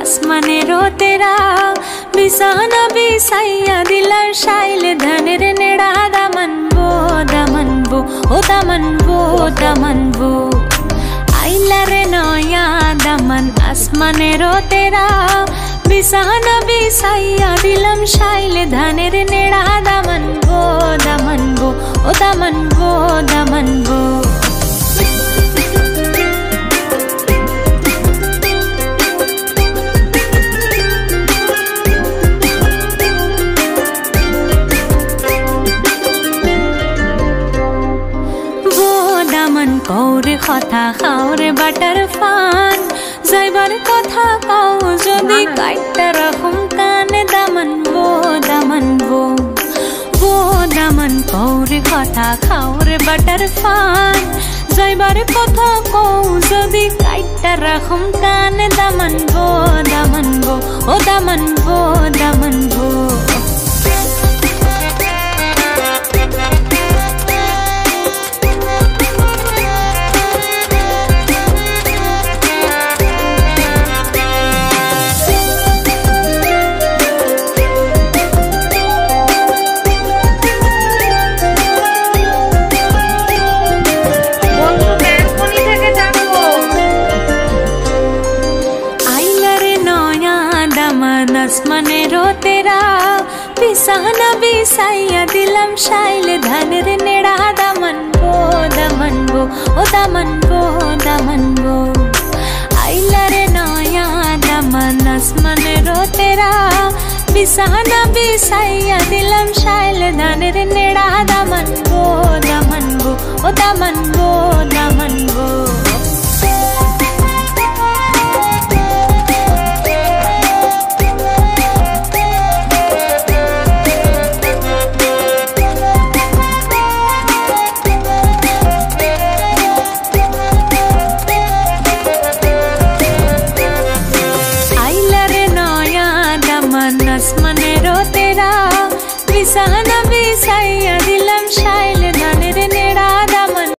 আসমানেরও তেরা বিছানা বিছাইয়া দিলার শাইলে ধানের নেড়া দামানবো দামানবো ও দামানবো দামানবো আইলারে নয়া দামান আসমানেরও তেরা বিছানা বিছাইয়া দিলাম শাইলে ধানের নেড়া দামানবো দামানবো ও দামানবো দামানবো কৌরে কথা খাওরে বাটার ফান যাইবার কথা কাও যদি কাইটা রাখুম কানে দামানবো দামানবো ও দামান কৌরে কথা খাওরে বাটার ফান যাইবার কথা কও যদি কাইটা রাখুম কানে দামানবো দামানবো ও দামানবো দামানবো আসমানেরও তেরা বিছানা বিছাইয়া দিলাম শাইলে ধানের নেড়া দামানবো দামানবো ও দামানবো দামানবো আইলারে নয়া দামান আসমানেরও তেরা বিছানা বিছাইয়া দিলাম শাইলে ধানের নেড়া দামানবো দামানবো ও দামানবো